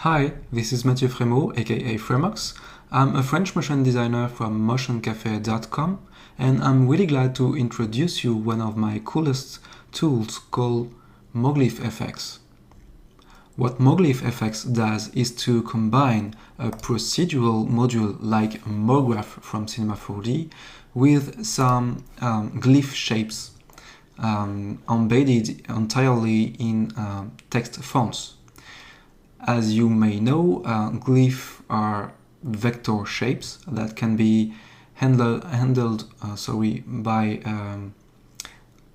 Hi, this is Mathieu Frémaux, aka Fremox. I'm a French motion designer from motioncafe.com, and I'm really glad to introduce you one of my coolest tools called Moglyph FX. What Moglyph FX does is to combine a procedural module like Mograph from Cinema 4D with some glyph shapes embedded entirely in text fonts. As you may know, glyph are vector shapes that can be handled by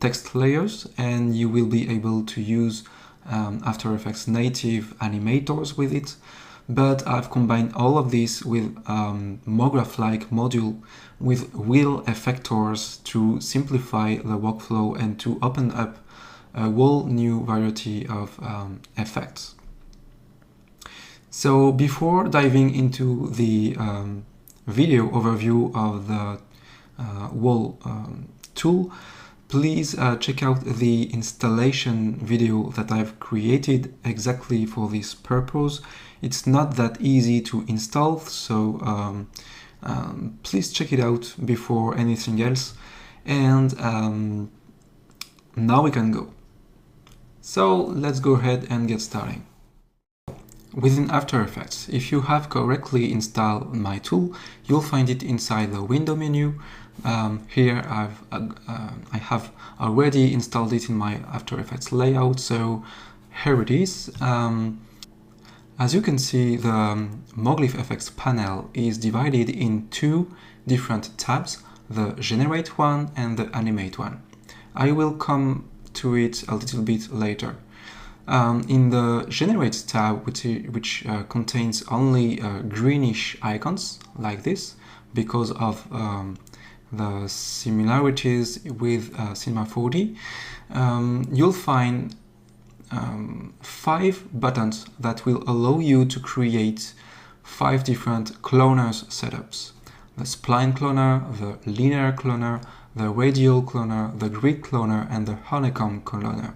text layers, and you will be able to use After Effects native animators with it. But I've combined all of this with Mograph-like module with wheel effectors to simplify the workflow and to open up a whole new variety of effects. So before diving into the video overview of the whole tool, please check out the installation video that I've created exactly for this purpose. It's not that easy to install, so please check it out before anything else. And now we can go. So let's go ahead and get started. Within After Effects, if you have correctly installed my tool, you'll find it inside the window menu. Here I have already installed it in my After Effects layout, so here it is. As you can see, the Moglyph FX panel is divided in two different tabs, the Generate one and the Animate one. I will come to it a little bit later. In the Generate tab, which contains only greenish icons like this, because of the similarities with Cinema 4D, you'll find 5 buttons that will allow you to create 5 different cloners setups. The Spline cloner, the linear cloner, the radial cloner, the grid cloner, and the honeycomb cloner.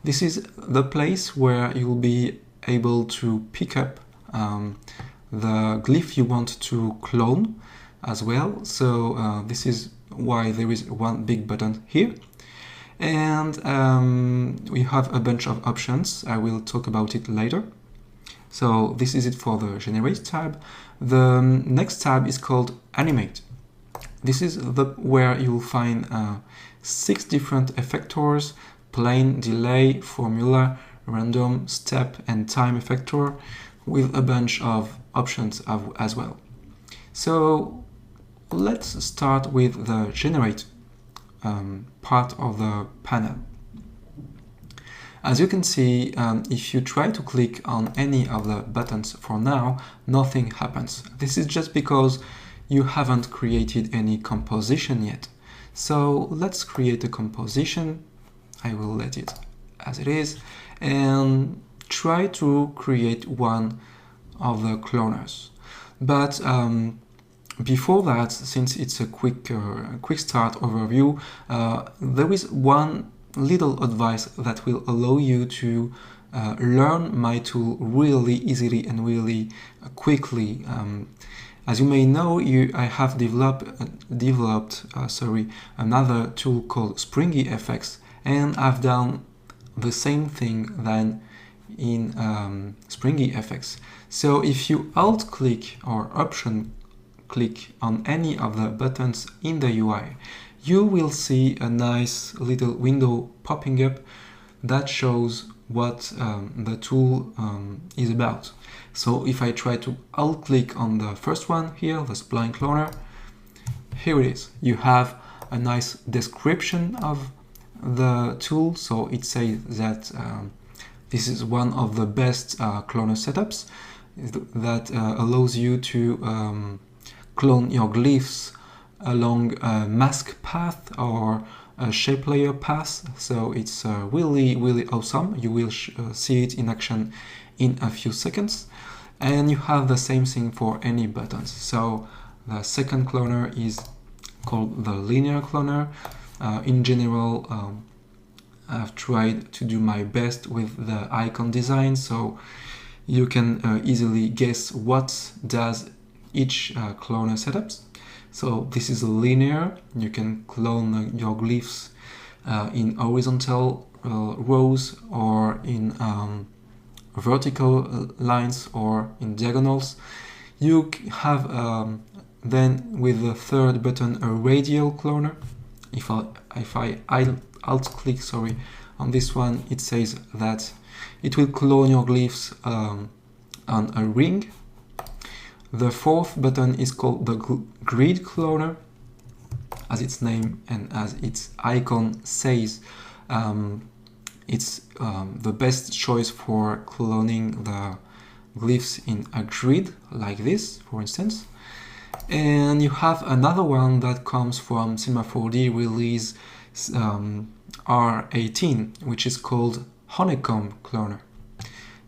This is the place where you'll be able to pick up the glyph you want to clone as well. So this is why there is one big button here. And we have a bunch of options. I will talk about it later. So this is it for the Generate tab. The next tab is called Animate. This is where you'll find 6 different effectors: plane, delay, formula, random, step, and time effector, with a bunch of options as well. So let's start with the Generate part of the panel. As you can see, if you try to click on any of the buttons for now, nothing happens. This is just because you haven't created any composition yet. So let's create a composition. I will let it as it is and try to create one of the cloners. But before that, since it's a quick start overview, there is one little advice that will allow you to learn my tool really easily and really quickly. As you may know, I have developed another tool called Springy FX, and I've done the same thing than in Springy FX. So if you Alt-click or Option-click on any of the buttons in the UI, you will see a nice little window popping up that shows what the tool is about. So if I try to Alt-click on the first one here, the Spline cloner, here it is. You have a nice description of the tool. So it says that this is one of the best cloner setups that allows you to clone your glyphs along a mask path or a shape layer path. So it's really awesome. You will see it in action in a few seconds. And you have the same thing for any buttons. So the second cloner is called the linear cloner. In general, I've tried to do my best with the icon design, so you can easily guess what does each cloner setups. So this is linear. You can clone your glyphs in horizontal rows or in vertical lines or in diagonals. You have then with the third button a radial cloner. If I alt click on this one, it says that it will clone your glyphs on a ring. The fourth button is called the grid cloner. As its name and as its icon says, it's the best choice for cloning the glyphs in a grid like this, for instance. And you have another one that comes from Cinema 4D release R18, which is called honeycomb cloner.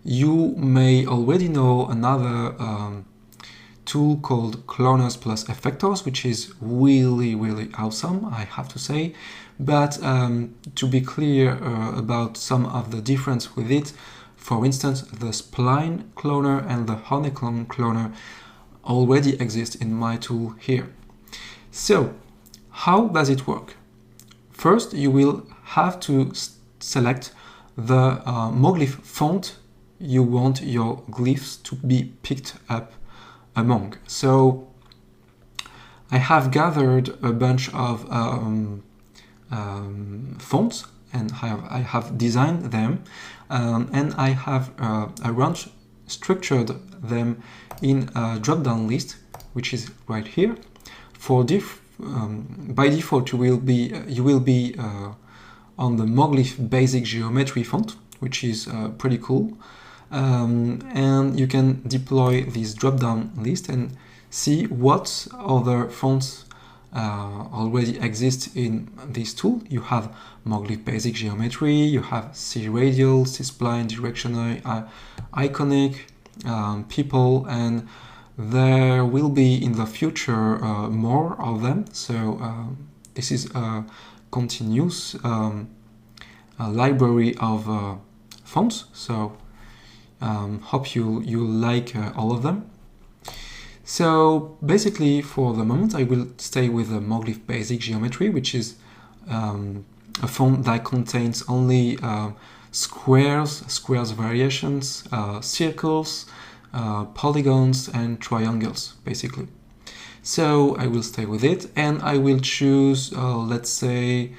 You may already know another tool called Cloners plus Effectors, which is really awesome, I have to say. But to be clear about some of the difference with it, for instance, the Spline cloner and the honeycomb cloner already exist in my tool here. So, how does it work? First, you will have to select the Moglyph font you want your glyphs to be picked up among. So I have gathered a bunch of fonts and I have designed them and I have arranged, structured them in a drop-down list, which is right here. For by default, you will be on the Moglyph basic geometry font, which is pretty cool. And you can deploy this drop-down list and see what other fonts already exist in this tool. You have Moglyph basic geometry, you have C radial, C spline, directional, iconic, people, and there will be in the future more of them. So this is a continuous library of fonts. So hope you like all of them. So basically, for the moment, I will stay with the Moglyph basic geometry, which is a font that contains only squares variations, circles, polygons, and triangles, basically. So I will stay with it, and I will choose, let's say,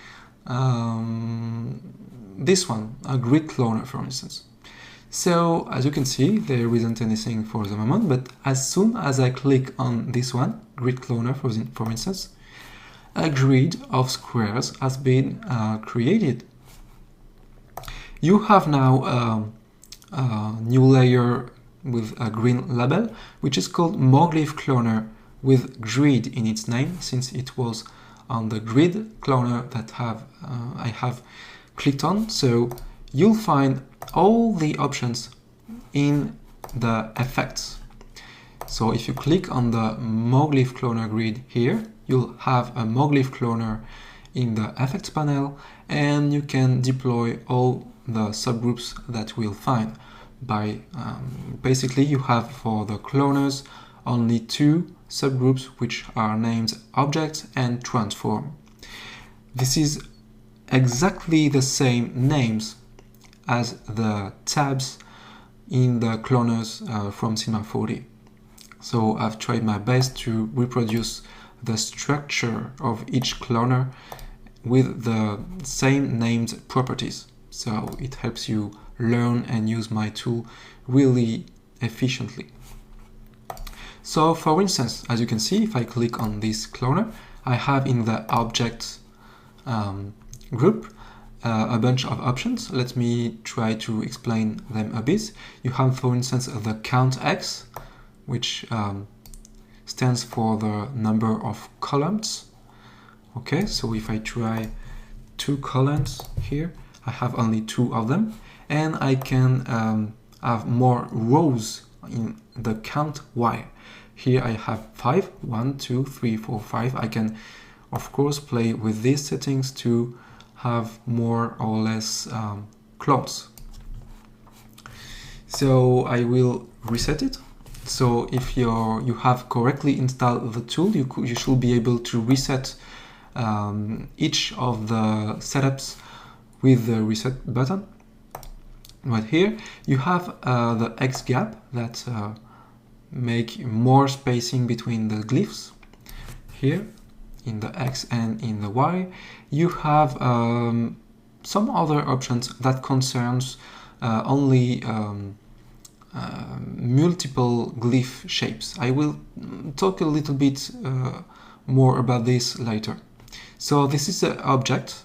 this one, a grid cloner, for instance. So, as you can see, there isn't anything for the moment, but as soon as I click on this one, grid cloner for instance, a grid of squares has been created. You have now a new layer with a green label, which is called Moglyph cloner with grid in its name, since it was on the grid cloner that I have clicked on. So you'll find all the options in the effects. So if you click on the Moglyph cloner grid here, you'll have a Moglyph cloner in the effects panel, and you can deploy all the subgroups that we'll find. By basically, you have for the cloners only two subgroups, which are named object and transform. This is exactly the same names as the tabs in the cloners from Cinema 4D. So I've tried my best to reproduce the structure of each cloner with the same named properties. So it helps you learn and use my tool really efficiently. So for instance, as you can see, if I click on this cloner, I have in the object group a bunch of options. Let me try to explain them a bit. You have, for instance, the count X, which stands for the number of columns. Okay, so if I try 2 columns here, I have only 2 of them, and I can have more rows in the count Y. Here I have 5, 1, 2, 3, 4, 5. I can, of course, play with these settings to have more or less clones. So I will reset it. So if you have correctly installed the tool, you should be able to reset each of the setups with the reset button. Right here you have the X gap that make more spacing between the glyphs. Here in the X and in the Y you have some other options that concerns only multiple glyph shapes. I will talk a little bit more about this later. So this is the object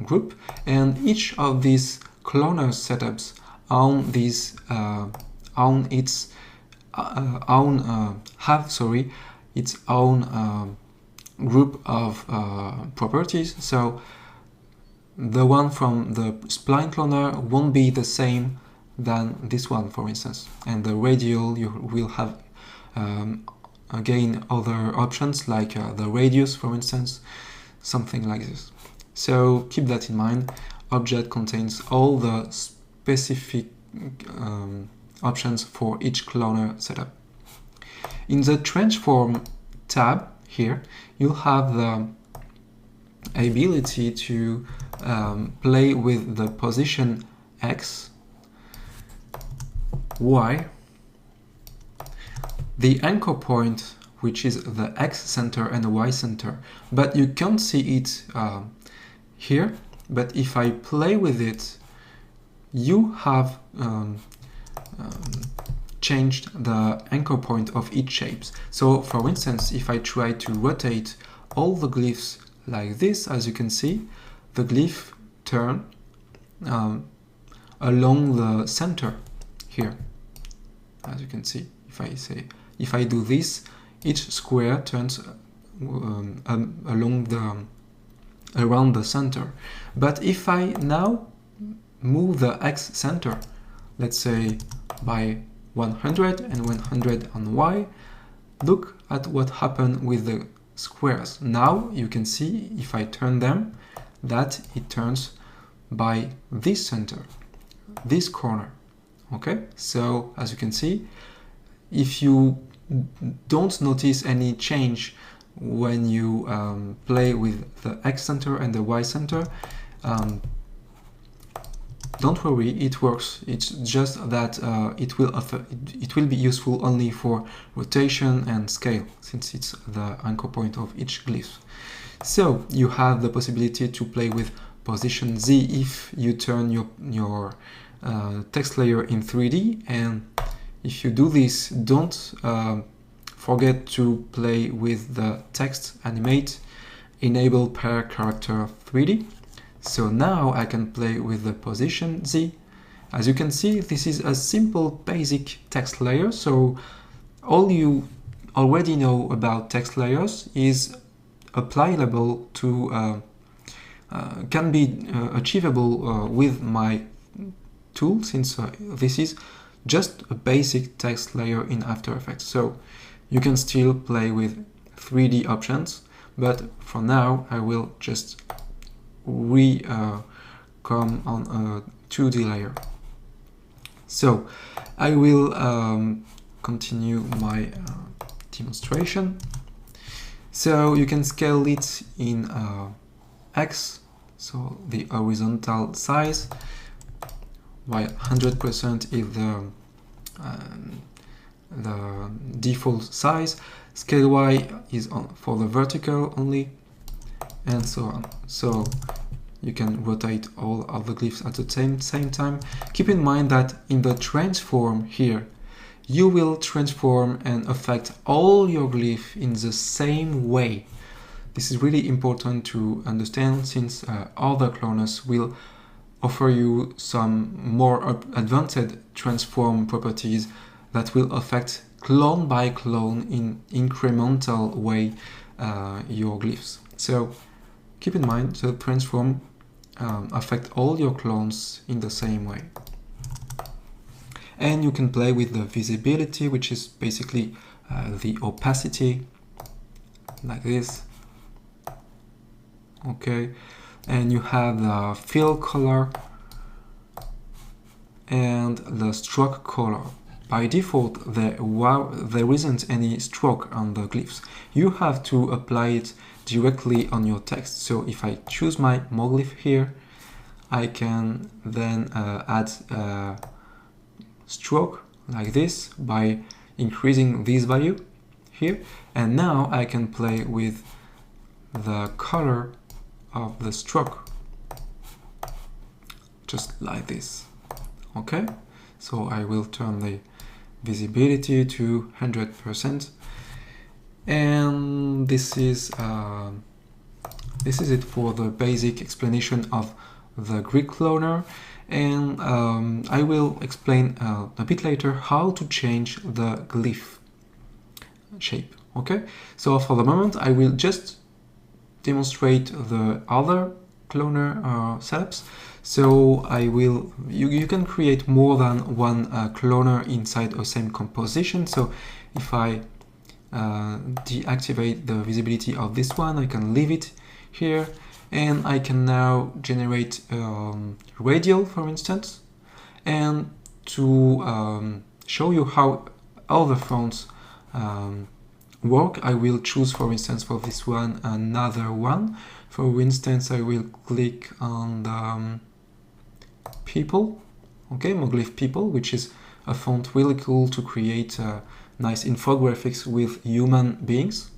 group, and each of these cloner setups on these on its own its own group of properties. So the one from the spline cloner won't be the same than this one, for instance, and the radial you will have again other options like the radius, for instance, something like this. So keep that in mind. Object contains all the specific options for each cloner setup. In the transform tab here you'll have the ability to play with the position X, Y, the anchor point, which is the X center and the Y center, but you can't see it here. But if I play with it, you have changed the anchor point of each shapes. So for instance, if I try to rotate all the glyphs like this, as you can see, the glyph turn along the center here, as you can see. If I do this, each square turns around the center. But if I now move the X center, let's say by 100 and 100 on Y, look at what happened with the squares. Now you can see, if I turn them, that it turns by this center, this corner. Okay, so as you can see, if you don't notice any change when you play with the X center and the Y center, don't worry, it works. It's just that it will be useful only for rotation and scale, since it's the anchor point of each glyph. So you have the possibility to play with position Z if you turn your text layer in 3D, and if you do this, don't forget to play with the text animate enable per character 3D. So now I can play with the position Z. As you can see, this is a simple basic text layer, so all you already know about text layers is applicable to can be achievable with my tool, since this is just a basic text layer in After Effects. So you can still play with 3D options, but for now I will just come on a 2D layer. So I will continue my demonstration. So you can scale it in X, so the horizontal size, while 100% is the default size. Scale Y is for the vertical only, and so on. So you can rotate all of the glyphs at the same time. Keep in mind that in the transform here, you will transform and affect all your glyph in the same way. This is really important to understand, since other cloners will offer you some more advanced transform properties that will affect clone by clone in incremental way your glyphs. So keep in mind the transform affect all your clones in the same way. And you can play with the visibility, which is basically the opacity, like this. Okay, and you have the fill color, and the stroke color. By default, there isn't any stroke on the glyphs. You have to apply it directly on your text. So if I choose my Moglyph here, I can then add a stroke like this by increasing this value here, and now I can play with the color of the stroke just like this. Okay, so I will turn the visibility to 100%, and this is it for the basic explanation of the grid cloner. And I will explain a bit later how to change the glyph shape. Okay, so for the moment I will just demonstrate the other cloner setups. So I will, you can create more than one cloner inside a same composition. So if I deactivate the visibility of this one, I can leave it here, and I can now generate radial, for instance. And to show you how other fonts work, I will choose, for instance, for this one, another one. For instance, I will click on the people, okay, Moglyph people, which is a font really cool to create nice infographics with human beings.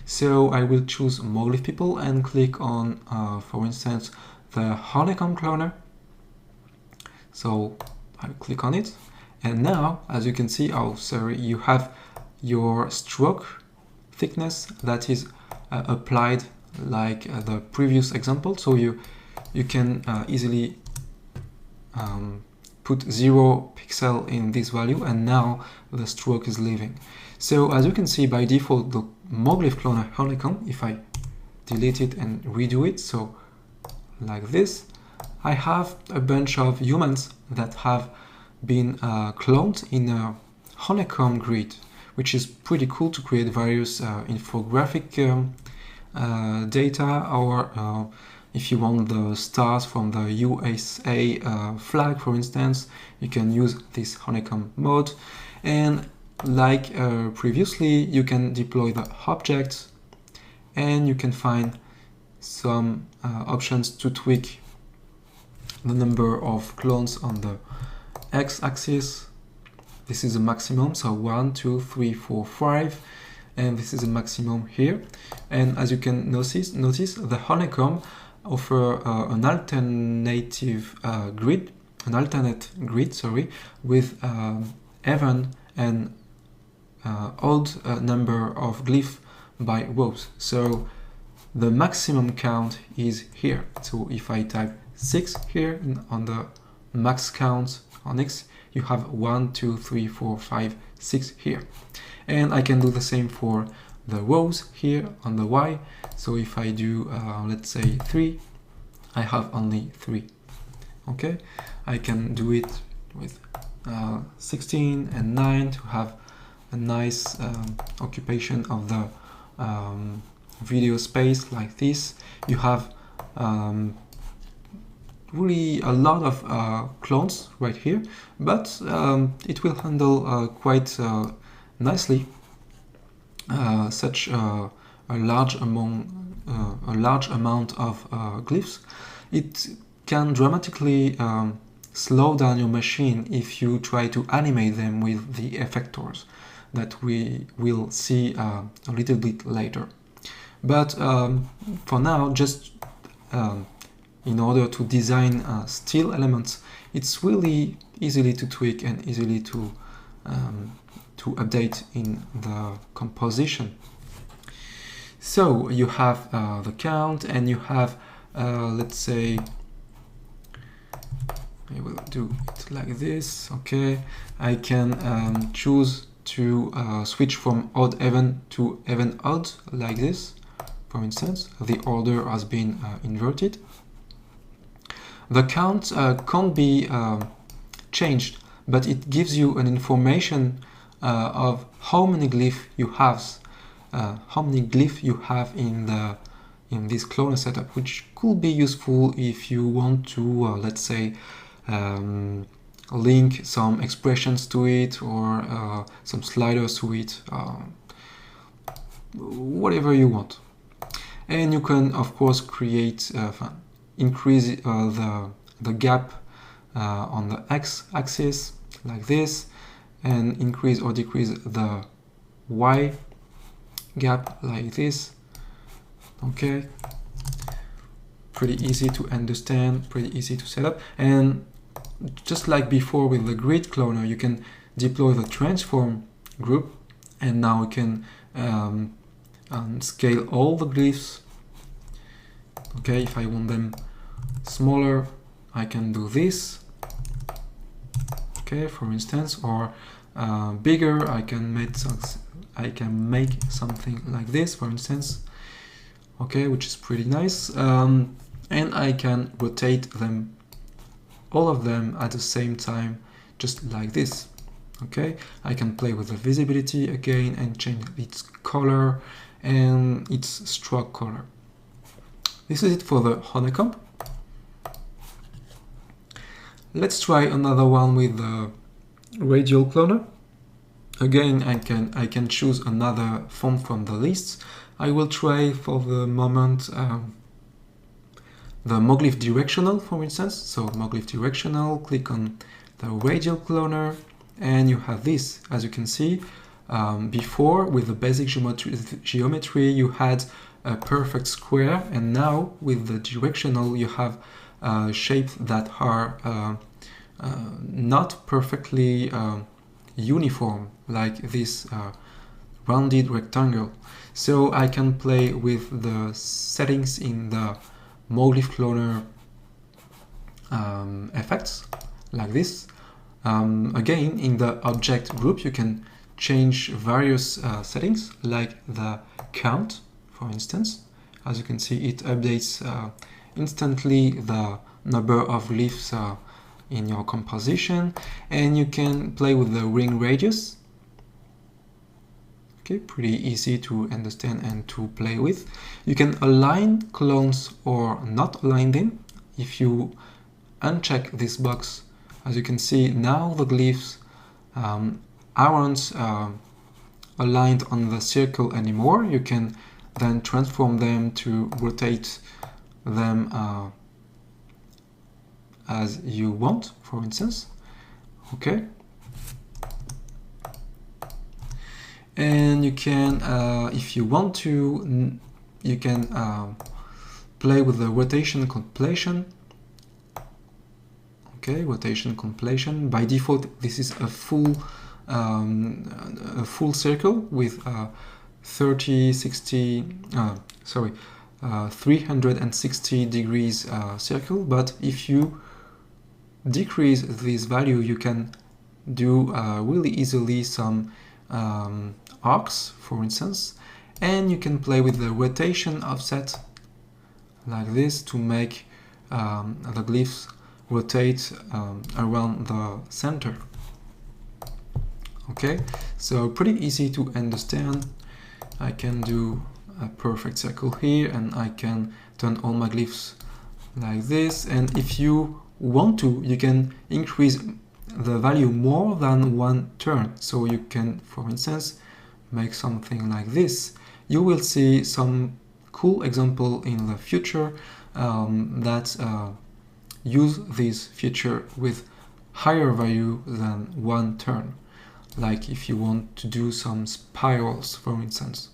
So I will choose Moglyph people and click on, for instance, the honeycomb cloner. So I click on it, and now, as you can see, you have your stroke thickness that is applied like the previous example. So you can easily put 0 pixel in this value, and now the stroke is leaving. So as you can see, by default, the Moglyph cloner honeycomb, if I delete it and redo it, so like this, I have a bunch of humans that have been cloned in a honeycomb grid, which is pretty cool to create various infographic data, or if you want the stars from the USA flag, for instance, you can use this honeycomb mode. And like previously, you can deploy the objects, and you can find some options to tweak the number of clones on the x-axis. This is a maximum, so 1, 2, 3, 4, 5, and this is a maximum here. And as you can notice the honeycomb offer an alternate grid, with even and odd number of glyph by rows. So the maximum count is here. So if I type 6 here on the max count on X, you have 1, 2, 3, 4, 5, 6 here. And I can do the same for the rows here on the Y. So if I do, let's say 3, I have only 3. Okay, I can do it with 16 and 9 to have a nice occupation of the video space like this. You have really a lot of clones right here, but it will handle quite nicely such a large amount of glyphs. It can dramatically slow down your machine if you try to animate them with the effectors that we will see a little bit later. But for now, just in order to design still elements, it's really easily to tweak and easily to update in the composition. So you have the count, and you have, let's say, I will do it like this. Okay, I can choose to switch from odd even to even odd like this. For instance, the order has been inverted. The count can't be changed, but it gives you an information of how many glyph you have, in this cloner setup, which could be useful if you want to, let's say, link some expressions to it or some sliders to it, whatever you want. And you can of course create, increase the gap on the x-axis like this, and increase or decrease the y gap like this. Okay, pretty easy to understand, pretty easy to set up. And just like before with the grid cloner, you can deploy the transform group, and now you can scale all the glyphs. Okay, if I want them smaller, I can do this. Okay, for instance, or bigger, I can make something like this, for instance. Okay, which is pretty nice. And I can rotate them, all of them at the same time, just like this. Okay, I can play with the visibility again and change its color and its stroke color. This is it for the honeycomb. Let's try another one with the radial cloner. Again, I can choose another font from the list. I will try for the moment the Moglyph directional, for instance. So Moglyph directional, click on the radial cloner, and you have this. As you can see, before with the basic geometry you had a perfect square, and now with the directional you have shapes that are not perfectly uniform, like this rounded rectangle. So I can play with the settings in the Moglyph cloner effects like this. Again, in the object group you can change various settings, like the count, for instance. As you can see, it updates instantly the number of glyphs in your composition, and you can play with the ring radius. Okay, pretty easy to understand and to play with. You can align clones or not align them. If you uncheck this box, as you can see, now the glyphs aren't aligned on the circle anymore. You can then transform them to rotate them as you want, for instance. Okay, and you can, if you want to, you can play with the rotation completion. Okay, rotation completion. By default, this is a full circle with 360 degrees circle. But if you decrease this value, you can do really easily some arcs, for instance, and you can play with the rotation offset like this to make the glyphs rotate around the center. Okay, so pretty easy to understand. I can do a perfect circle here, and I can turn all my glyphs like this, and if you want to, you can increase the value more than one turn. So you can, for instance, make something like this. You will see some cool example in the future that use this feature with higher value than one turn, like if you want to do some spirals, for instance.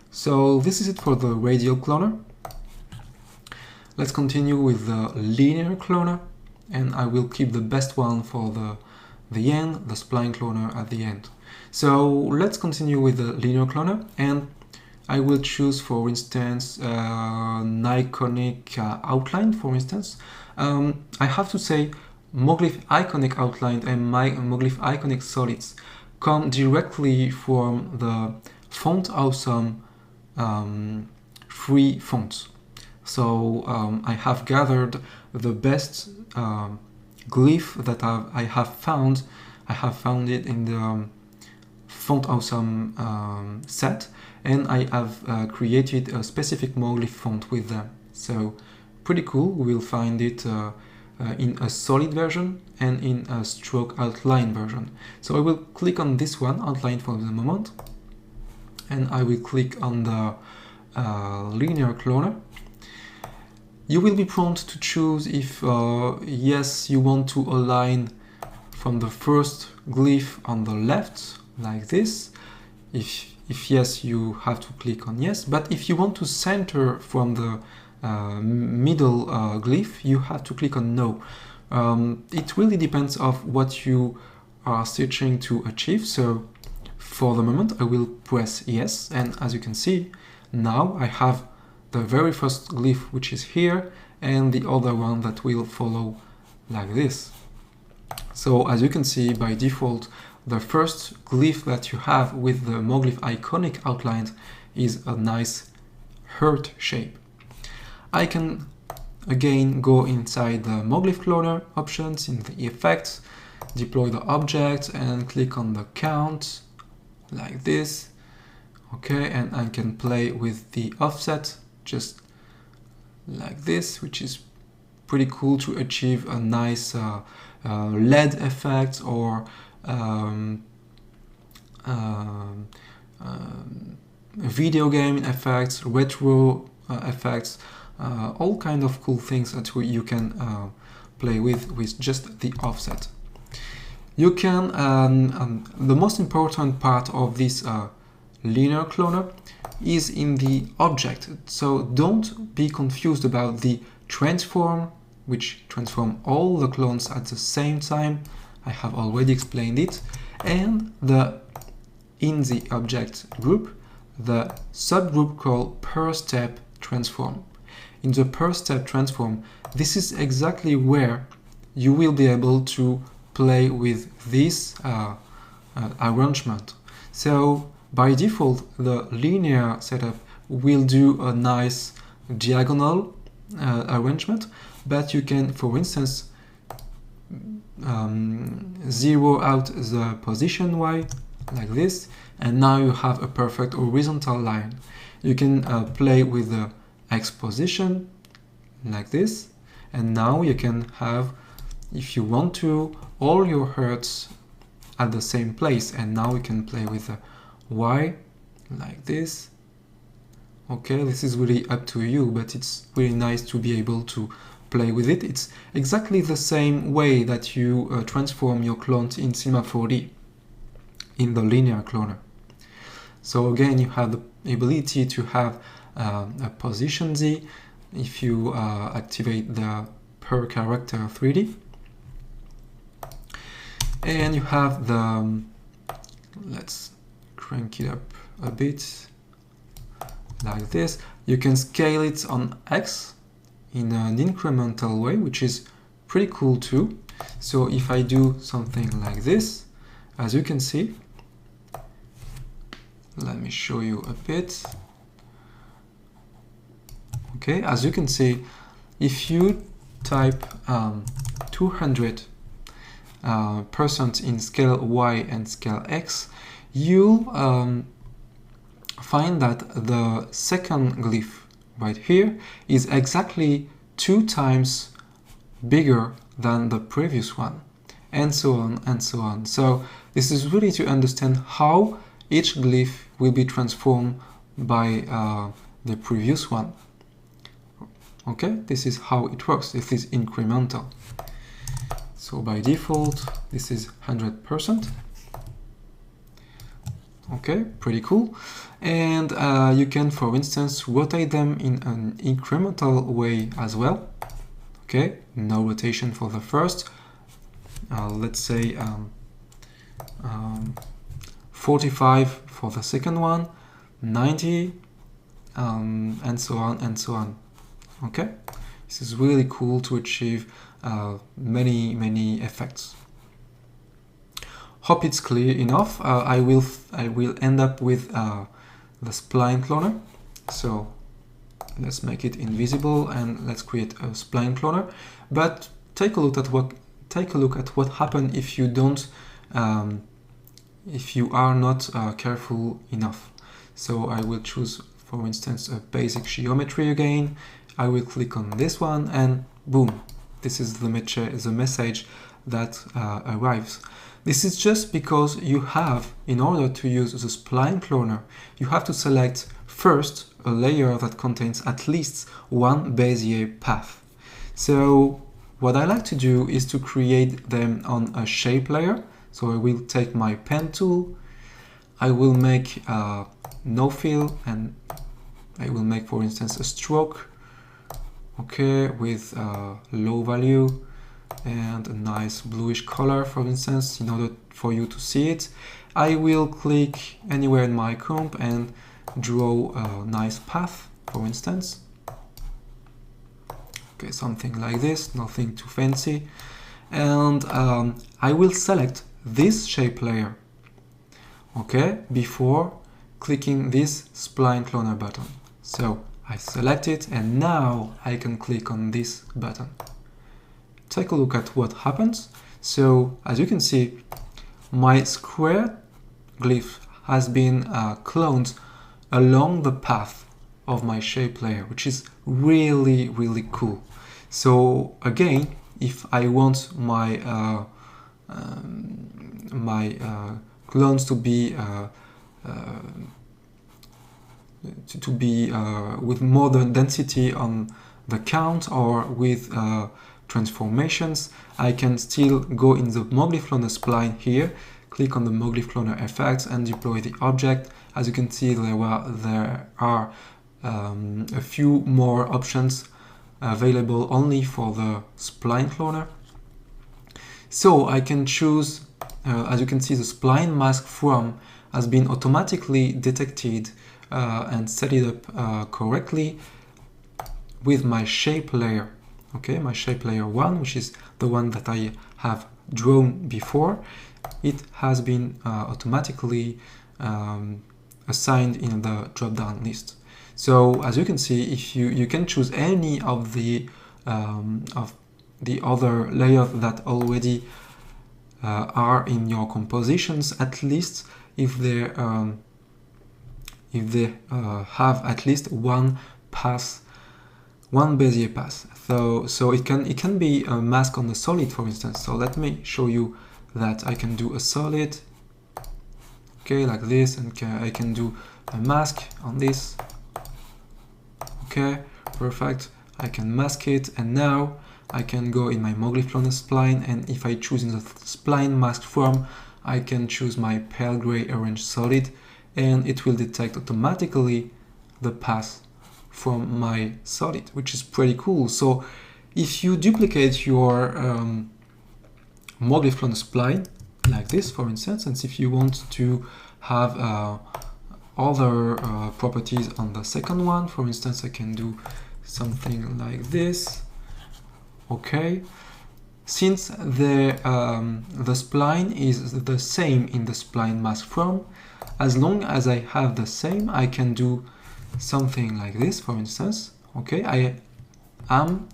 So this is it for the radial cloner. Let's continue with the linear cloner, and I will keep the best one for the end, the spline cloner at the end. So let's continue with the linear cloner, and I will choose, for instance, an iconic outline, for instance. I have to say, Moglyph iconic outline and my Moglyph iconic solids come directly from the Font Awesome free fonts. So I have gathered the best glyph that I have found. I have found it in the Font Awesome set, and I have created a specific Moglyph font with them. So pretty cool. We will find it in a solid version and in a stroke outline version. So I will click on this one, outline for the moment, and I will click on the linear cloner. You will be prompted to choose if yes, you want to align from the first glyph on the left, like this. If yes, you have to click on yes, but if you want to center from the middle glyph, you have to click on no. It really depends on what you are searching to achieve. So for the moment, I will press yes, and as you can see, now I have the very first glyph, which is here, and the other one that will follow like this. So as you can see, by default, the first glyph that you have with the Moglyph iconic outline is a nice heart shape. I can again go inside the Moglyph cloner options in the effects, deploy the object, and click on the count like this. Okay, and I can play with the offset just like this, which is pretty cool to achieve a nice LED effect or video game effects, retro effects, all kind of cool things that you can play with just the offset. You can, the most important part of this linear cloner is in the object, so don't be confused about the transform, which transform all the clones at the same time. I have already explained it. And in the object group, the subgroup called per step transform. In the per step transform, this is exactly where you will be able to play with this arrangement. So by default, the linear setup will do a nice diagonal arrangement, but you can, for instance, zero out the position Y like this, and now you have a perfect horizontal line. You can play with the X position like this, and now you can have, if you want to, all your hertz at the same place, and now you can play with the Y like this. Okay, this is really up to you, but it's really nice to be able to play with it. It's exactly the same way that you transform your clones in Cinema 4D in the linear cloner. So again, you have the ability to have a position Z if you activate the per character 3D, and you have the, let's crank it up a bit like this. You can scale it on X in an incremental way, which is pretty cool too. So if I do something like this, as you can see, let me show you a bit. Okay, as you can see, if you type 200% in scale Y and scale X, you'll find that the second glyph right here is exactly 2 times bigger than the previous one, and so on and so on. So this is really to understand how each glyph will be transformed by the previous one. Okay, this is how it works. This is incremental. So by default, this is 100%. Okay, pretty cool. And you can, for instance, rotate them in an incremental way as well. Okay, no rotation for the first. Let's say 45 for the second one, 90, and so on and so on. Okay, this is really cool to achieve many effects. Hope it's clear enough. I will end up with the spline cloner. So let's make it invisible and let's create a spline cloner. But take a look at what happens if you don't, if you are not careful enough. So I will choose, for instance, a basic geometry again. I will click on this one and boom, This is the message that arrives. This is just because you have, in order to use the spline cloner, you have to select first a layer that contains at least one Bezier path. So what I like to do is to create them on a shape layer. So I will take my pen tool, I will make a no fill, and I will make, for instance, a stroke, okay, with a low value and a nice bluish color, for instance, in order for you to see it. I will click anywhere in my comp and draw a nice path, for instance. Okay, something like this, nothing too fancy. And I will select this shape layer, okay, before clicking this spline cloner button. So I select it, and now I can click on this button. Take a look at what happens. So as you can see, my square glyph has been cloned along the path of my shape layer, which is really, really cool. So again, if I want my clones to be with more density on the count or with transformations, I can still go in the Moglyph cloner spline here, click on the Moglyph cloner effects and deploy the object. As you can see, there are a few more options available only for the spline cloner. So I can choose, as you can see, the spline mask from has been automatically detected and set it up correctly with my shape layer. Okay, my shape layer 1, which is the one that I have drawn before, it has been automatically assigned in the drop-down list. So as you can see, if you can choose any of the other layers that already are in your compositions, at least if they have at least one path, one Bezier path. So it can be a mask on the solid, for instance. So let me show you that I can do a solid, okay, like this, and I can do a mask on this. Okay, perfect. I can mask it, and now I can go in my Moglyph cloner spline, and if I choose in the spline mask form, I can choose my pale gray orange solid, and it will detect automatically the path from my solid, which is pretty cool. So if you duplicate your Moglyph cloner spline like this, for instance, and if you want to have other properties on the second one, for instance, I can do something like this. Okay, since the spline is the same in the spline mask from, as long as I have the same, I can do something like this, for instance. Okay, I am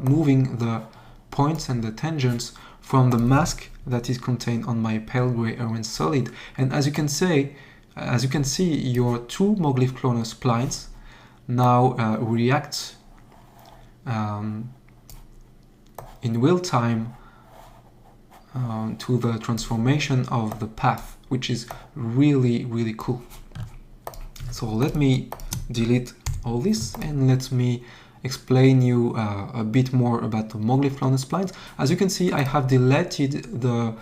moving the points and the tangents from the mask that is contained on my pale gray orange solid, and as you can see, your two Moglyph cloner splines now react in real time to the transformation of the path, which is really, really cool. So let me delete all this and let me explain you a bit more about the Moglyph cloner splines. As you can see, I have deleted the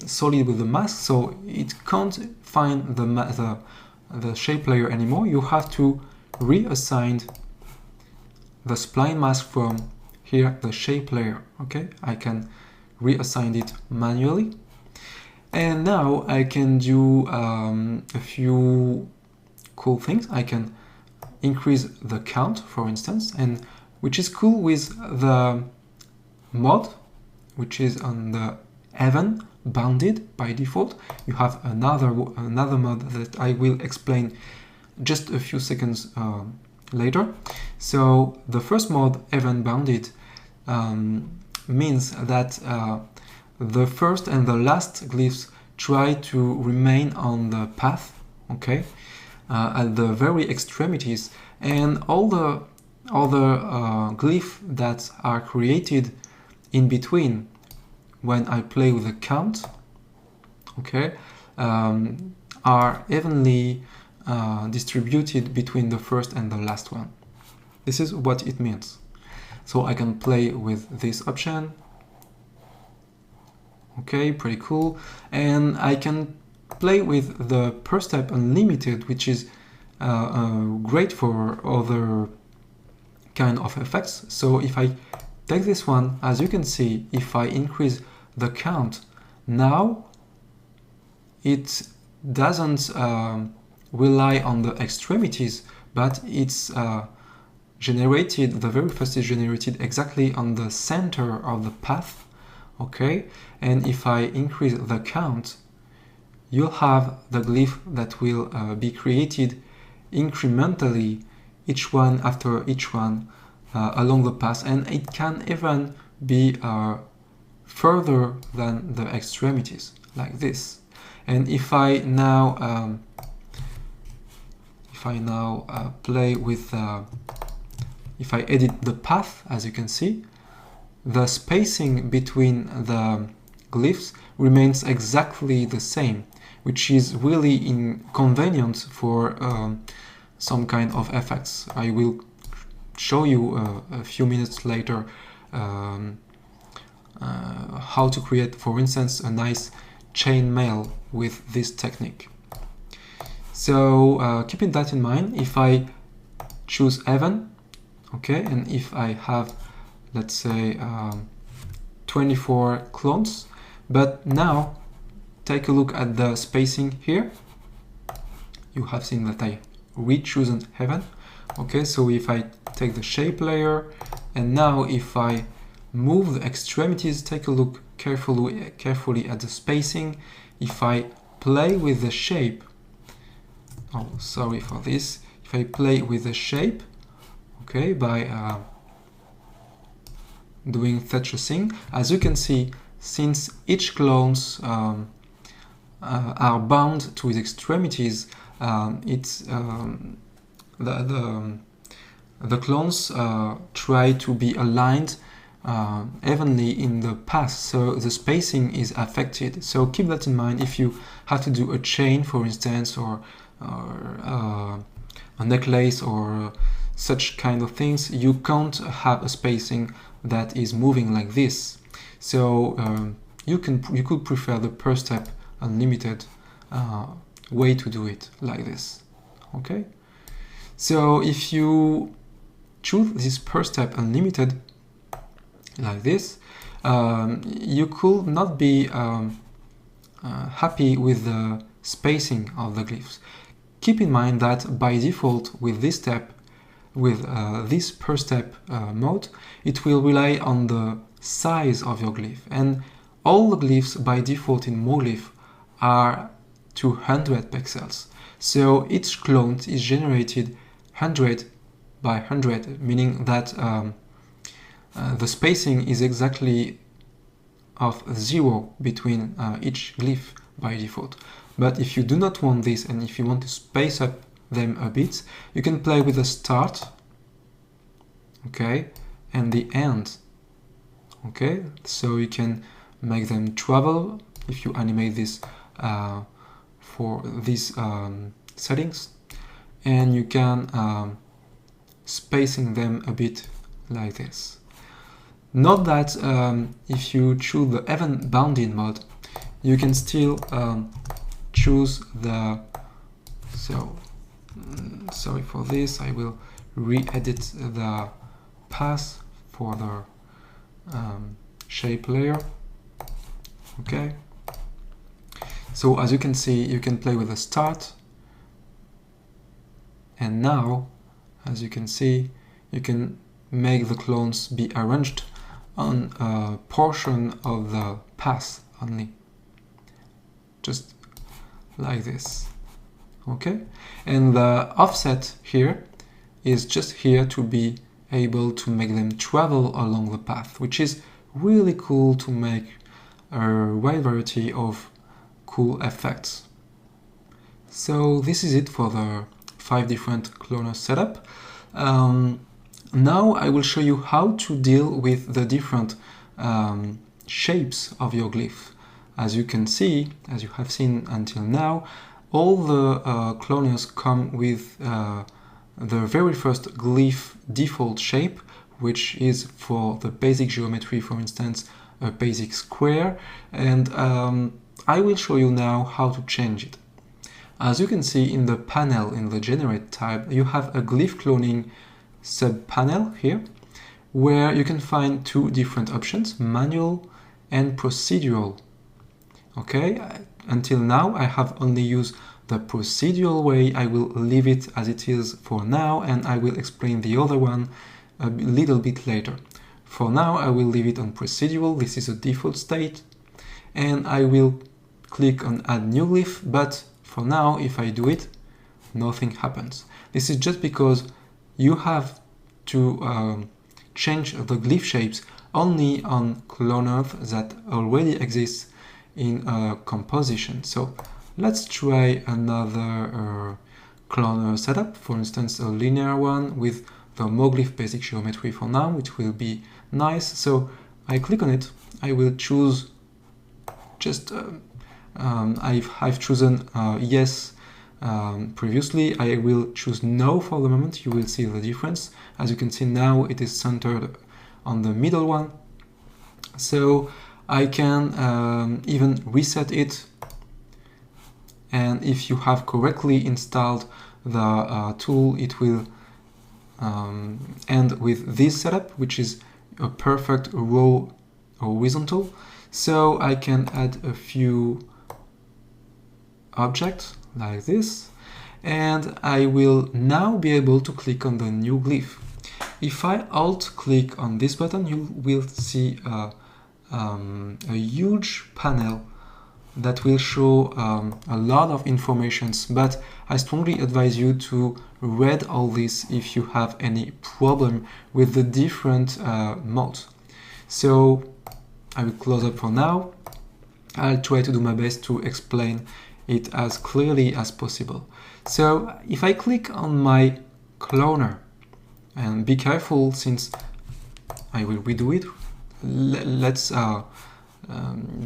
solid with the mask, so it can't find the shape layer anymore. You have to reassign the spline mask from here, the shape layer. Okay, I can reassign it manually, and now I can do a few cool things. I can increase the count, for instance, and which is cool with the mod, which is on the even bounded by default. You have another mod that I will explain just a few seconds later. So the first mod, even bounded, means that the first and the last glyphs try to remain on the path, okay, at the very extremities, and all the other glyphs that are created in between when I play with the count, okay, are evenly distributed between the first and the last one. This is what it means. So I can play with this option. Okay, pretty cool. And I can play with the per step unlimited, which is great for other kind of effects. So if I take this one, as you can see, if I increase the count, now it doesn't rely on the extremities, but it's generated, the very first is generated exactly on the center of the path, okay? And if I increase the count, you'll have the glyph that will be created incrementally, each one after each one, along the path, and it can even be further than the extremities, like this. And if I now play with, if I edit the path, as you can see, the spacing between the glyphs remains exactly the same, which is really inconvenient for some kind of effects. I will show you a few minutes later how to create, for instance, a nice chainmail with this technique. So keeping that in mind, if I choose even, okay, and if I have, let's say, 24 clones, but now take a look at the spacing here. You have seen that I re-chosen heaven. Okay, so if I take the shape layer, and now if I move the extremities, take a look carefully at the spacing. If I play with the shape, oh, sorry for this. If I play with the shape, okay, by doing such a thing, as you can see, since each clones are bound to its extremities, the clones try to be aligned evenly in the path, so the spacing is affected. So keep that in mind if you have to do a chain, for instance, or a necklace or such kind of things. You can't have a spacing that is moving like this. So you could prefer the per step unlimited way to do it, like this. Okay, so if you choose this per step unlimited like this, you could not be happy with the spacing of the glyphs. Keep in mind that by default with this step, with this per step mode, it will rely on the size of your glyph, and all the glyphs by default in Moglyph are 200 pixels. So each clone is generated 100 by 100, meaning that the spacing is exactly of 0 between each glyph by default. But if you do not want this, and if you want to space up them a bit, you can play with the start, okay, and the end, okay. So you can make them travel if you animate this for these settings, and you can spacing them a bit like this. Note that if you choose the even bounding mode, you can still choose the, so sorry for this, I will re-edit the path for the shape layer. Okay, so as you can see, you can play with the start, and now as you can see, you can make the clones be arranged on a portion of the path only, just like this. Okay, and the offset here is just here to be able to make them travel along the path, which is really cool to make a wide variety of cool effects. So this is it for the 5 different cloner setup. Now I will show you how to deal with the different shapes of your glyph. As you can see, as you have seen until now, all the cloners come with the very first glyph default shape, which is for the basic geometry, for instance, a basic square, and I will show you now how to change it. As you can see in the panel in the generate tab, you have a glyph cloning sub-panel here, where you can find two different options, manual and procedural. Okay, until now I have only used the procedural way. I will leave it as it is for now, and I will explain the other one a little bit later. For now I will leave it on procedural. This is a default state, and I will click on add new glyph, but for now if I do it, nothing happens. This is just because you have to change the glyph shapes only on cloners that already exist in a composition. So let's try another cloner setup, for instance a linear one with the Moglyph basic geometry for now, which will be nice. So I click on it, I will choose just I've chosen yes previously. I will choose no for the moment. You will see the difference. As you can see now, it is centered on the middle one. So I can even reset it, and if you have correctly installed the tool, it will end with this setup, which is a perfect row horizontal. So I can add a few objects like this, and I will now be able to click on the new glyph. If I alt click on this button, you will see a huge panel that will show a lot of informations, but I strongly advise you to read all this if you have any problem with the different modes. So I will close up for now. I'll try to do my best to explain it as clearly as possible. So if I click on my cloner, and be careful since I will redo it, let's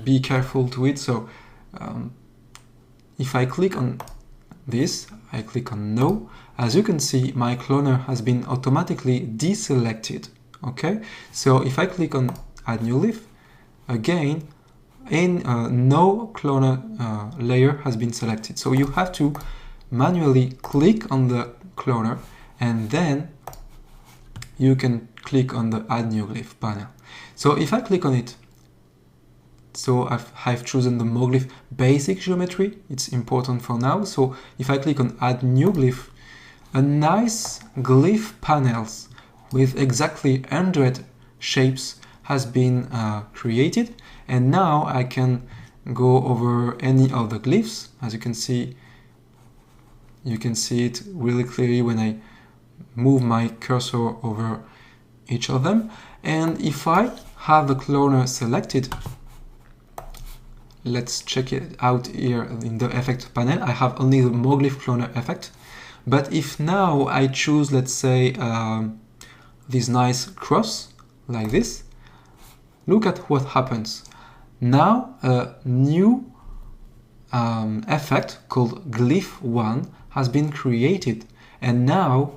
be careful to it. So if I click on this, I click on no, as you can see my cloner has been automatically deselected. Okay, so if I click on add new glyph, again no cloner layer has been selected. So you have to manually click on the cloner, and then you can click on the add new glyph panel. So if I click on it, so I've chosen the Moglyph basic geometry, it's important for now. So if I click on add new glyph, a nice glyph panels with exactly 100 shapes has been created, and now I can go over any of the glyphs. As you can see it really clearly when I move my cursor over each of them. And if I have the cloner selected, let's check it out here in the effect panel. I have only the Moglyph cloner effect, but if now I choose, let's say, this nice cross like this, look at what happens. Now a new effect called Glyph 1 has been created, and now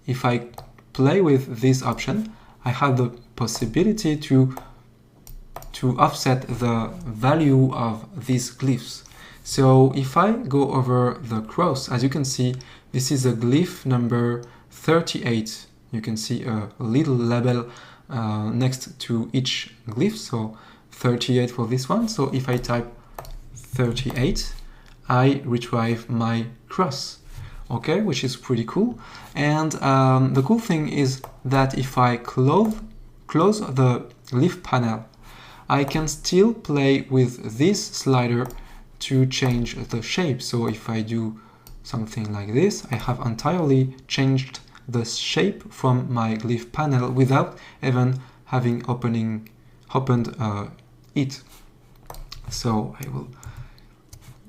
if I play with this option, I have the possibility to offset the value of these glyphs. So if I go over the cross, as you can see, this is a glyph number 38. You can see a little label next to each glyph, so 38 for this one. So if I type 38, I retrieve my cross, okay, which is pretty cool. And the cool thing is that if I close the glyph panel, I can still play with this slider to change the shape. So if I do something like this, I have entirely changed the shape from my glyph panel without even having opened it. So I will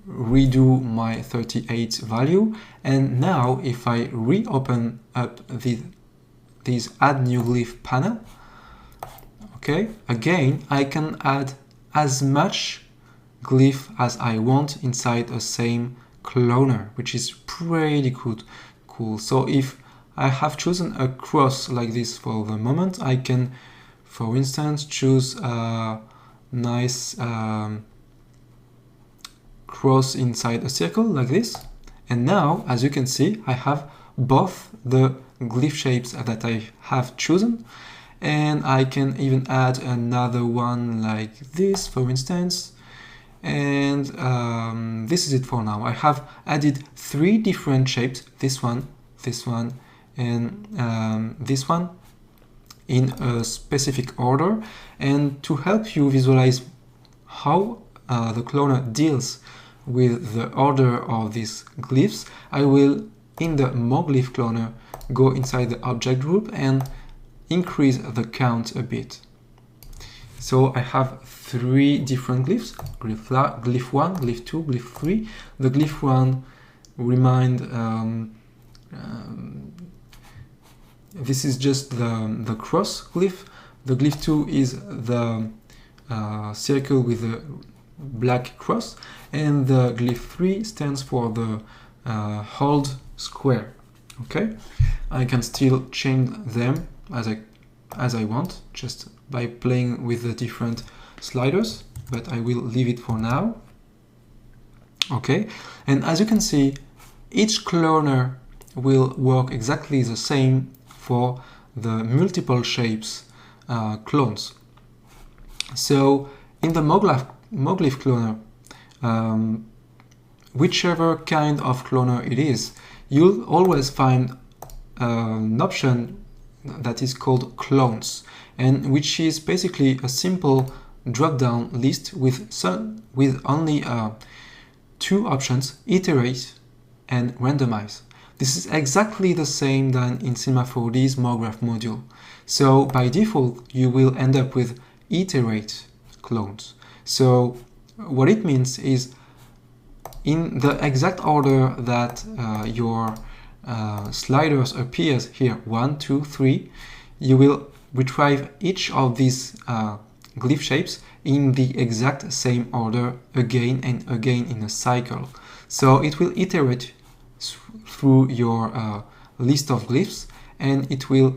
redo my 38 value, and now if I reopen up this add new glyph panel. Okay, again, I can add as much glyph as I want inside the same cloner, which is pretty cool. So if I have chosen a cross like this for the moment, I can, for instance, choose a nice cross inside a circle like this. And now, as you can see, I have both the glyph shapes that I have chosen, and I can even add another one like this, for instance. And this is it for now. I have added 3 different shapes, this one, and this one, in a specific order. And to help you visualize how the cloner deals with the order of these glyphs, I will, in the Moglyph cloner, go inside the object group and increase the count a bit. So I have 3 different glyphs, glyph 1, glyph 2, glyph 3. The glyph 1 this is just the cross glyph. The glyph 2 is the circle with the black cross, and the glyph 3 stands for the hold square. Okay, I can still change them as I want, just by playing with the different sliders, but I will leave it for now. Okay, and as you can see, each cloner will work exactly the same for the multiple shapes clones. So in the Moglyph cloner, whichever kind of cloner it is, you'll always find an option that is called clones, and which is basically a simple drop-down list with only 2 options: iterate and randomize. This is exactly the same than in Cinema 4D's Mograph module. So by default, you will end up with iterate clones. So what it means is, in the exact order that your sliders appears here, 1, 2, 3, you will retrieve each of these glyph shapes in the exact same order again and again in a cycle. So it will iterate through your list of glyphs, and it will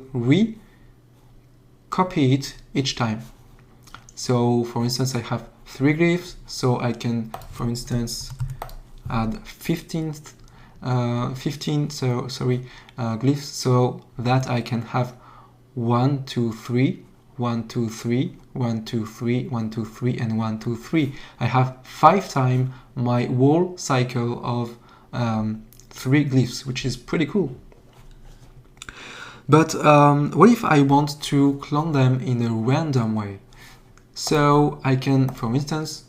copy it each time. So for instance, I have 3 glyphs, so I can, for instance, add 15 glyphs, so that I can have 1, 2, 3, 1, 2, 3, 1, 2, 3, 1, 2, 3, and 1, 2, 3. I have 5 times my whole cycle of 3 glyphs, which is pretty cool. But what if I want to clone them in a random way? So I can, for instance,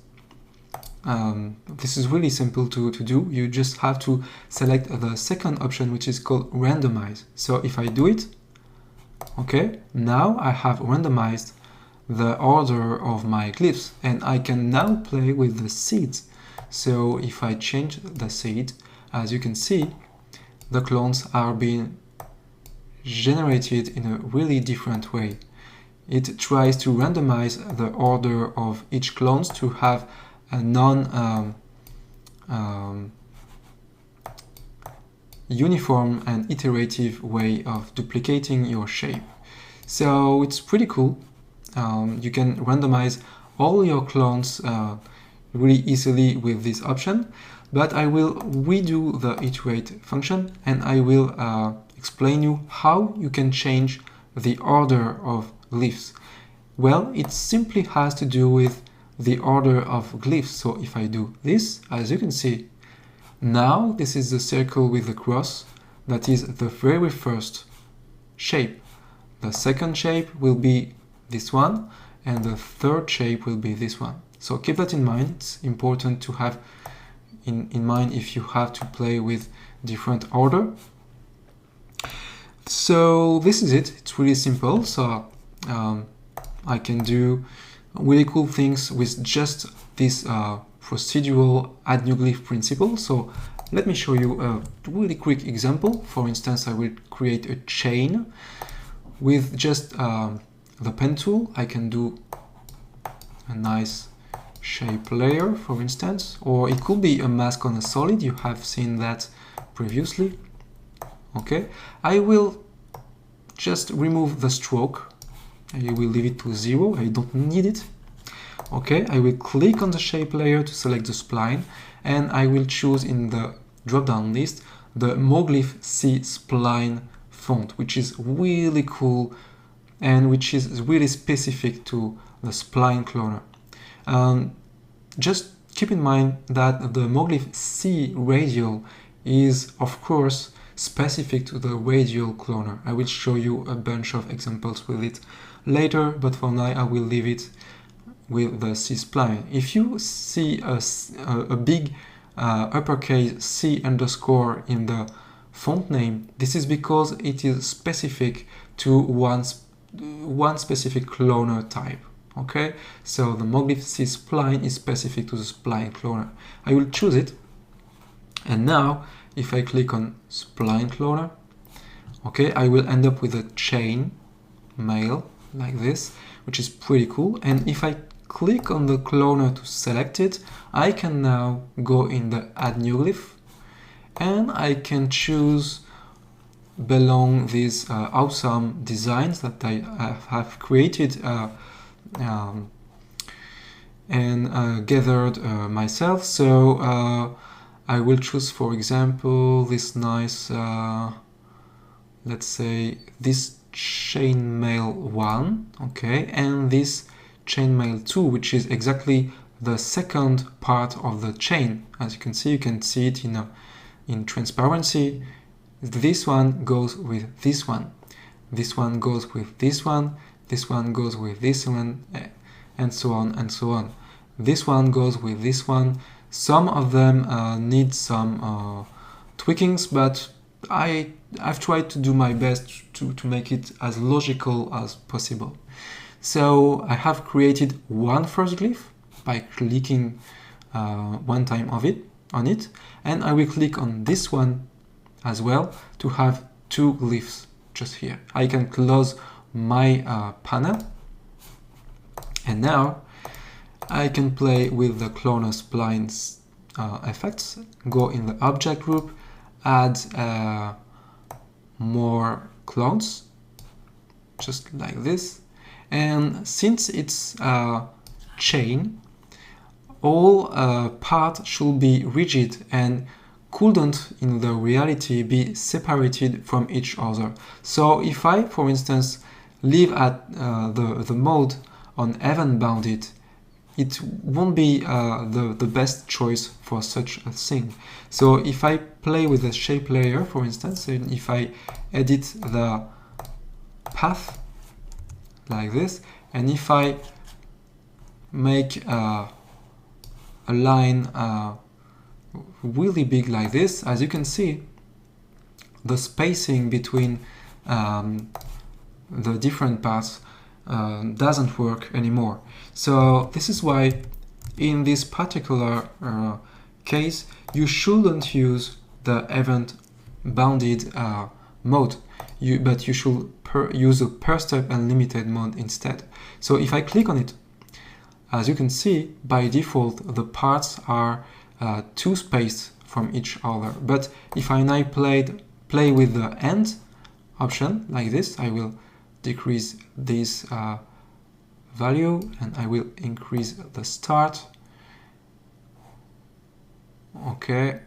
this is really simple to do. You just have to select the second option, which is called randomize. So if I do it, okay, now I have randomized the order of my glyphs, and I can now play with the seeds. So if I change the seed, as you can see, the clones are being generated in a really different way. It tries to randomize the order of each clones to have a uniform and iterative way of duplicating your shape. So it's pretty cool. You can randomize all your clones really easily with this option, but I will redo the iterate function, and I will explain you how you can change the order of glyphs. Well, it simply has to do with the order of glyphs. So if I do this, as you can see, now this is the circle with the cross. That is the very first shape. The second shape will be this one, and the third shape will be this one. So keep that in mind. It's important to have in mind if you have to play with different order. So this is it. It's really simple. So I can do really cool things with just this procedural add new glyph principle. So let me show you a really quick example. For instance, I will create a chain with just the pen tool, I can do a nice shape layer, for instance, or it could be a mask on a solid. You have seen that previously. Okay, I will just remove the stroke. I will leave it to 0. I don't need it. Okay, I will click on the shape layer to select the spline, and I will choose in the drop-down list the Moglyph C Spline font, which is really cool and which is really specific to the Spline cloner. Just keep in mind that the Moglyph C radial is, of course, specific to the radial cloner. I will show you a bunch of examples with it later, but for now I will leave it with the C spline. If you see a big uppercase C underscore in the font name, this is because it is specific to one specific cloner type. Okay, so the Moglyph C spline is specific to the Spline cloner. I will choose it, and now if I click on Spline cloner, okay, I will end up with a Chainmail like this, which is pretty cool. And if I click on the cloner to select it, I can now go in the Add New Glyph, and I can choose belong these awesome designs that I have created and gathered myself. So I will choose, for example, this nice, let's say this Chainmail 1, okay, and this Chainmail 2, which is exactly the second part of the chain. As you can see it in transparency. This one goes with this one, this one goes with this one, this one goes with this one, and so on and so on. This one goes with this one. Some of them need some tweakings, but I've tried to do my best to make it as logical as possible. So I have created one first glyph by clicking one time on it, and I will click on this one as well to have two glyphs just here. I can close my panel, and now I can play with the cloner splines effects, go in the object group, add more clones, just like this. And since it's a chain, all parts should be rigid and couldn't in the reality be separated from each other. So if I, for instance, leave at the mode on event bounded, it won't be the best choice for such a thing. So if I play with the shape layer, for instance, and if I edit the path like this, and if I make a line really big like this, as you can see, the spacing between the different parts doesn't work anymore. So this is why in this particular case you shouldn't use the event bounded mode, but you should use a per step and limited mode instead. So if I click on it, as you can see, by default the parts are two spaced from each other. But if I now play with the end option like this, I will decrease this value and I will increase the start. Okay,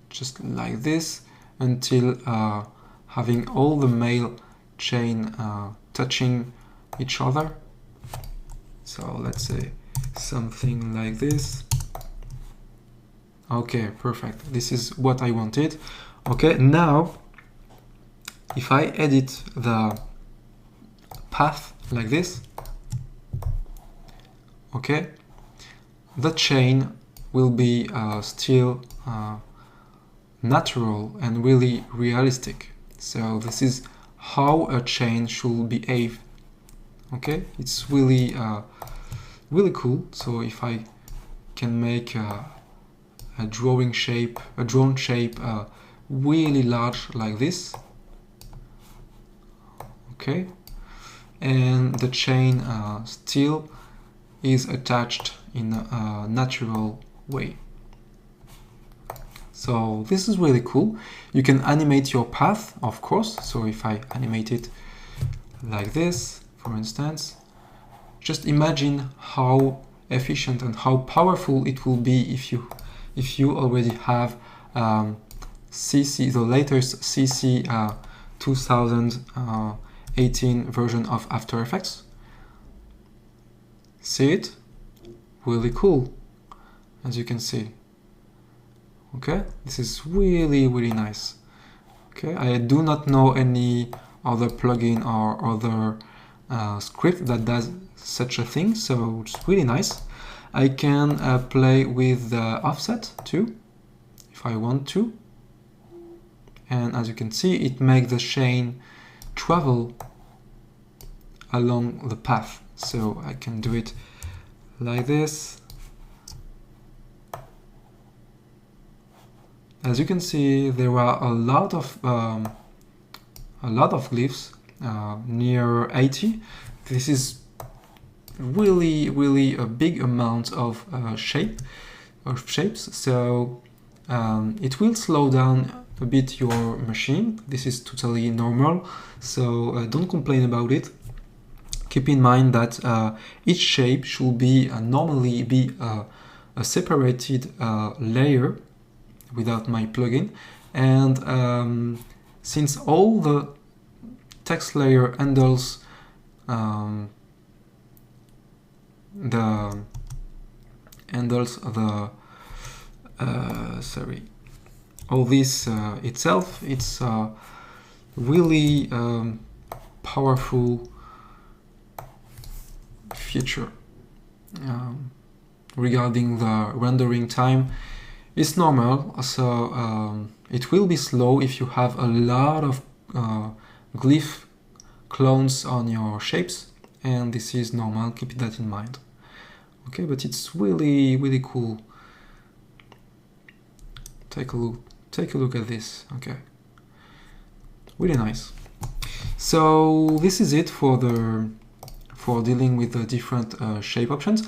just like this, until having all the male chain touching each other. So let's say something like this. Okay, perfect. This is what I wanted. Okay, now if I edit the path like this, okay, the chain will be still natural and really realistic. So this is how a chain should behave. Okay, it's really really cool. So if I can make a drone shape really large like this, okay, and the chain still is attached in a natural way. So this is really cool. You can animate your path, of course. So if I animate it like this, for instance, just imagine how efficient and how powerful it will be if you already have CC, the latest CC 2018 version of After Effects. See it? Really cool, as you can see. Okay, this is really, really nice. Okay, I do not know any other plugin or other script that does such a thing, so it's really nice. I can play with the offset too, if I want to. And as you can see, it makes the chain travel along the path. So I can do it like this. As you can see, there are a lot of glyphs, near 80. This is really a big amount of shapes. So it will slow down a bit your machine. This is totally normal. So don't complain about it. Keep in mind that each shape should be normally be a separated layer without my plugin, and since all the text layer handles all this itself, it's really powerful feature. Regarding the rendering time, it's normal, so it will be slow if you have a lot of glyph clones on your shapes, and this is normal, keep that in mind. Okay, but it's really cool. Take a look at this. Okay, really nice. So this is it for dealing with the different shape options.